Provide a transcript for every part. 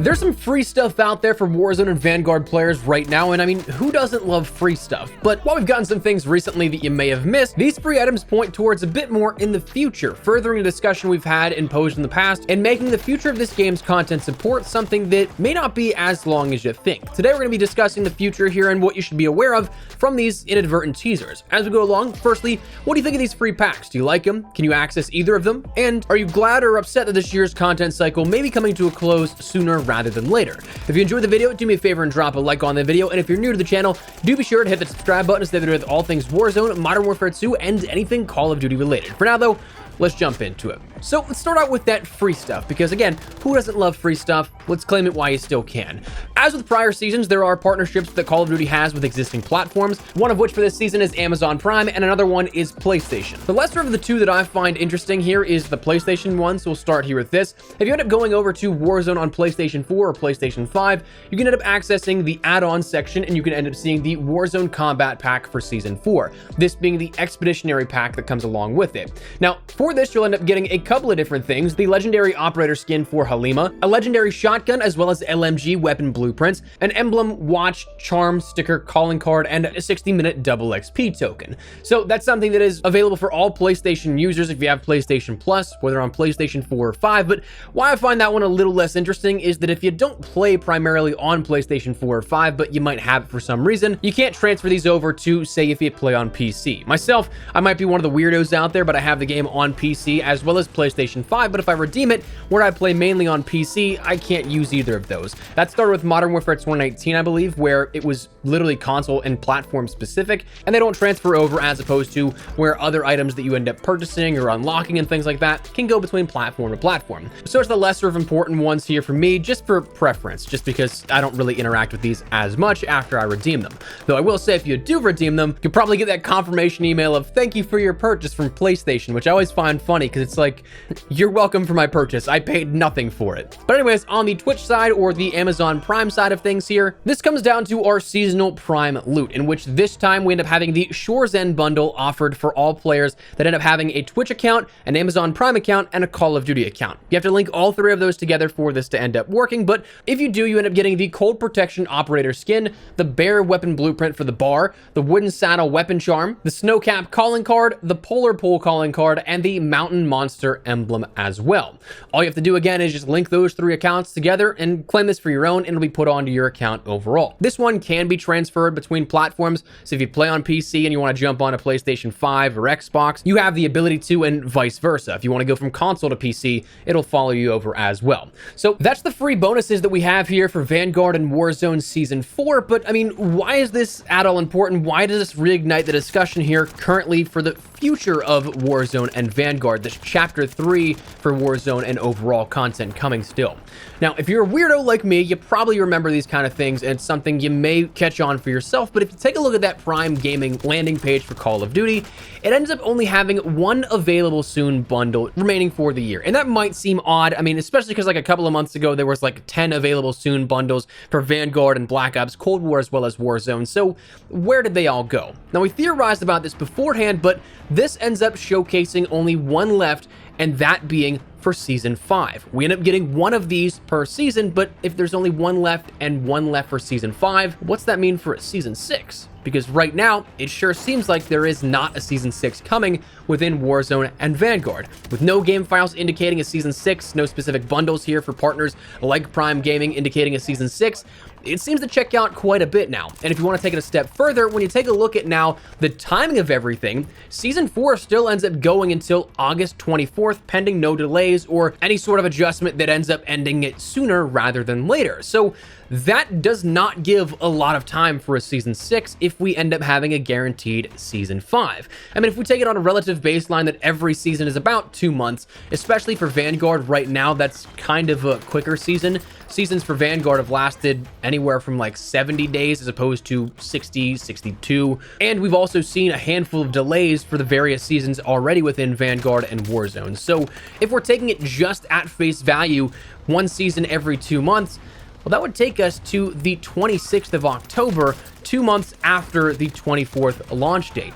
There's some free stuff out there for Warzone and Vanguard players right now, and I mean, who doesn't love free stuff? But while we've gotten some things recently that you may have missed, these free items point towards a bit more in the future, furthering a discussion we've had and posed in the past, and making the future of this game's content support something that may not be as long as you think. Today we're going to be discussing the future here and what you should be aware of from these inadvertent teasers. As we go along, firstly, what do you think of these free packs? Do you like them? Can you access either of them? And are you glad or upset that this year's content cycle may be coming to a close sooner rather than later? If you enjoyed the video, do me a favor and drop a like on the video, and if you're new to the channel, do be sure to hit the subscribe button to stay there with all things Warzone, Modern Warfare 2, and anything Call of Duty related. For now though, let's jump into it. So let's start out with that free stuff, because again, who doesn't love free stuff? Let's claim it while you still can. As with prior seasons, there are partnerships that Call of Duty has with existing platforms, one of which for this season is Amazon Prime, and another one is PlayStation. The lesser of the two that I find interesting here is the PlayStation one, so we'll start here with this. If you end up going over to Warzone on PlayStation 4 or PlayStation 5, you can end up accessing the add-on section, and you can end up seeing the Warzone Combat Pack for Season 4, this being the Expeditionary Pack that comes along with it. Now, for this, you'll end up getting a couple of different things: the legendary operator skin for Halima, a legendary shotgun, as well as LMG weapon blueprints, an emblem, watch, charm, sticker, calling card, and a 60-minute double XP token. So that's something that is available for all PlayStation users if you have PlayStation Plus, whether on PlayStation 4 or 5. But why I find that one a little less interesting is that if you don't play primarily on PlayStation 4 or 5, but you might have it for some reason, you can't transfer these over to, say, if you play on PC. Myself, I might be one of the weirdos out there, but I have the game on PC as well as PlayStation 5, but if I redeem it where I play mainly on PC, I can't use either of those. That started with Modern Warfare 2019, I believe, where it was literally console and platform specific, and they don't transfer over, as opposed to where other items that you end up purchasing or unlocking and things like that can go between platform to platform. So it's the lesser of important ones here for me, just for preference, just because I don't really interact with these as much after I redeem them. Though I will say, if you do redeem them, you probably get that confirmation email of "thank you for your purchase" from PlayStation, which I always find funny because it's like, you're welcome for my purchase, I paid nothing for it. But anyways, on the Twitch side or the Amazon Prime side of things here, this comes down to our seasonal Prime loot, in which this time we end up having the Shore's End bundle offered for all players that end up having a Twitch account, an Amazon Prime account, and a Call of Duty account. You have to link all three of those together for this to end up working, but if you do, you end up getting the Cold Protection Operator skin, the Bear weapon blueprint for the bar, the Wooden Saddle weapon charm, the Snowcap calling card, the Polar Pole calling card, and the Mountain Monster emblem as well. All you have to do again is just link those three accounts together and claim this for your own, and it'll be put onto your account overall. This one can be transferred between platforms, so if you play on PC and you want to jump on a PlayStation 5 or Xbox, you have the ability to, and vice versa. If you want to go from console to PC, it'll follow you over as well. So that's the free bonuses that we have here for Vanguard and Warzone Season 4, but I mean, why is this at all important? Why does this reignite the discussion here currently for the future of Warzone and Vanguard, this Chapter 3 for Warzone and overall content coming still? Now, if you're a weirdo like me, you probably remember these kind of things, and it's something you may catch on for yourself, but if you take a look at that Prime Gaming landing page for Call of Duty, it ends up only having one available soon bundle remaining for the year. And that might seem odd, I mean, especially because like a couple of months ago, there was like 10 available soon bundles for Vanguard and Black Ops Cold War as well as Warzone. So where did they all go? Now, we theorized about this beforehand, but this ends up showcasing only one left, and that being for Season 5. We end up getting one of these per season, but if there's only one left and one left for Season 5, what's that mean for Season 6? Because right now, it sure seems like there is not a Season 6 coming within Warzone and Vanguard. With no game files indicating a Season 6, no specific bundles here for partners like Prime Gaming indicating a Season 6, it seems to check out quite a bit now. And if you want to take it a step further, when you take a look at now the timing of everything, Season 4 still ends up going until August 24th, pending no delays or any sort of adjustment that ends up ending it sooner rather than later. So that does not give a lot of time for a Season 6 if we end up having a guaranteed Season 5. I mean, if we take it on a relative baseline that every season is about 2 months, especially for Vanguard right now, that's kind of a quicker season. Seasons for Vanguard have lasted anywhere from like 70 days as opposed to 60, 62. And we've also seen a handful of delays for the various seasons already within Vanguard and Warzone. So if we're taking it just at face value, one season every 2 months, well, that would take us to the 26th of October, 2 months after the 24th launch date.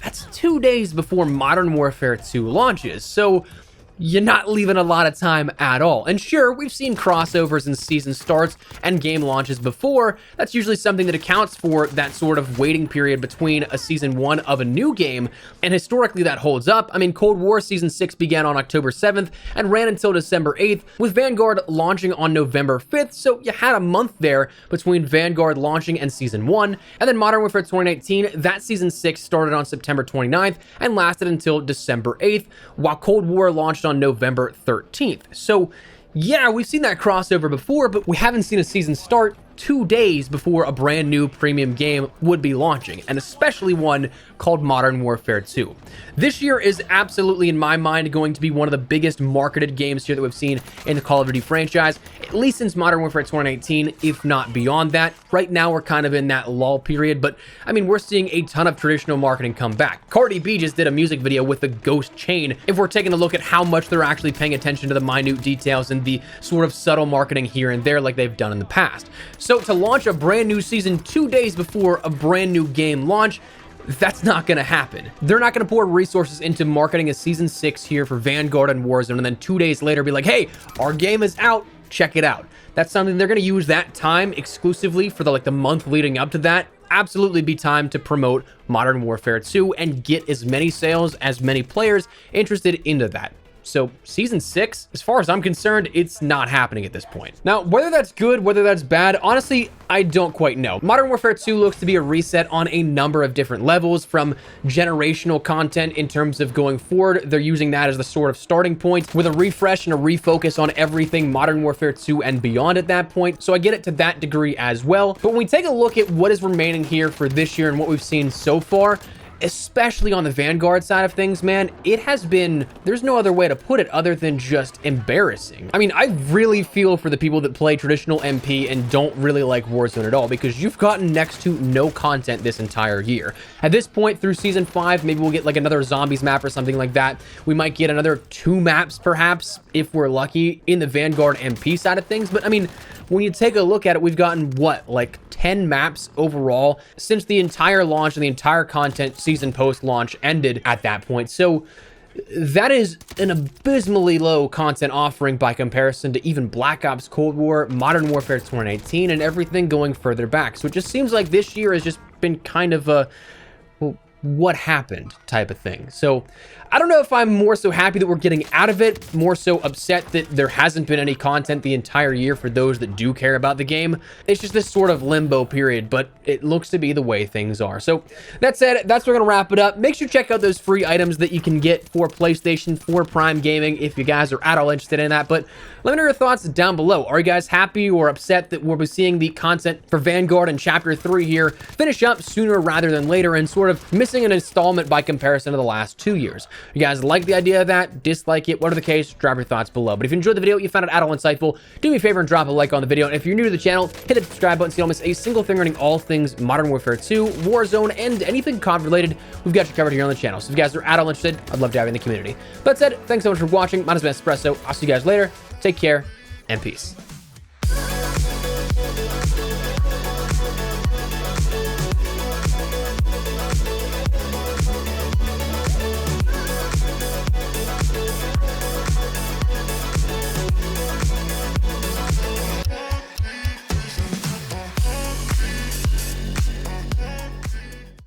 That's 2 days before Modern Warfare 2 launches. So you're not leaving a lot of time at all. And sure, we've seen crossovers and season starts and game launches before. That's usually something that accounts for that sort of waiting period between a season 1 of a new game, and historically that holds up. I mean, Cold War Season 6 began on October 7th and ran until December 8th, with Vanguard launching on November 5th, so you had a month there between Vanguard launching and Season 1, and then Modern Warfare 2019, that Season 6 started on September 29th and lasted until December 8th, while Cold War launched on November 13th. So yeah, we've seen that crossover before, but we haven't seen a season start 2 days before a brand new premium game would be launching, and especially one called Modern Warfare 2. This year is absolutely, in my mind, going to be one of the biggest marketed games here that we've seen in the Call of Duty franchise, at least since Modern Warfare 2019, if not beyond that. Right now, we're kind of in that lull period, but I mean, we're seeing a ton of traditional marketing come back. Cardi B just did a music video with the ghost chain. If we're taking a look at how much they're actually paying attention to the minute details and the sort of subtle marketing here and there like they've done in the past. So to launch a brand new season 2 days before a brand new game launch, that's not going to happen. They're not going to pour resources into marketing a season 6 here for Vanguard and Warzone and then 2 days later be like, hey, our game is out, check it out. That's something they're going to use that time exclusively for the month leading up to that. Absolutely be time to promote Modern Warfare 2 and get as many sales, as many players interested into that. So season 6, as far as I'm concerned, it's not happening at this point. Now, whether that's good, whether that's bad, honestly, I don't quite know. Modern Warfare 2 looks to be a reset on a number of different levels, from generational content in terms of going forward. They're using that as the sort of starting point with a refresh and a refocus on everything Modern Warfare 2 and beyond at that point. So I get it to that degree as well. But when we take a look at what is remaining here for this year and what we've seen so far, especially on the Vanguard side of things, man, it has been, there's no other way to put it other than just embarrassing. I mean, I really feel for the people that play traditional MP and don't really like Warzone at all, because you've gotten next to no content this entire year. At this point, through season 5, maybe we'll get like another zombies map or something like that. We might get another 2 maps perhaps, if we're lucky, in the Vanguard MP side of things. But I mean, when you take a look at it, we've gotten what, like 10 maps overall since the entire launch and the entire content season post-launch ended at that point. So that is an abysmally low content offering by comparison to even Black Ops Cold War, Modern Warfare 2019, and everything going further back. So it just seems like this year has just been kind of a, well, what happened type of thing. So I don't know if I'm more so happy that we're getting out of it, more so upset that there hasn't been any content the entire year for those that do care about the game. It's just this sort of limbo period, but it looks to be the way things are. So that said, that's where we're gonna wrap it up. Make sure to check out those free items that you can get for PlayStation 4 Prime Gaming if you guys are at all interested in that. But let me know your thoughts down below. Are you guys happy or upset that we'll be seeing the content for Vanguard and Chapter 3 here finish up sooner rather than later and sort of missing an installment by comparison to the last 2 years? You guys like the idea of that? Dislike it? Whatever the case, drop your thoughts below. But if you enjoyed the video, you found it at all insightful, do me a favor and drop a like on the video. And if you're new to the channel, hit the subscribe button so you don't miss a single thing running all things Modern Warfare 2, Warzone, and anything COD related. We've got you covered here on the channel. So if you guys are at all interested, I'd love to have you in the community. That said, thanks so much for watching. My name is Espresso. I'll see you guys later. Take care and peace.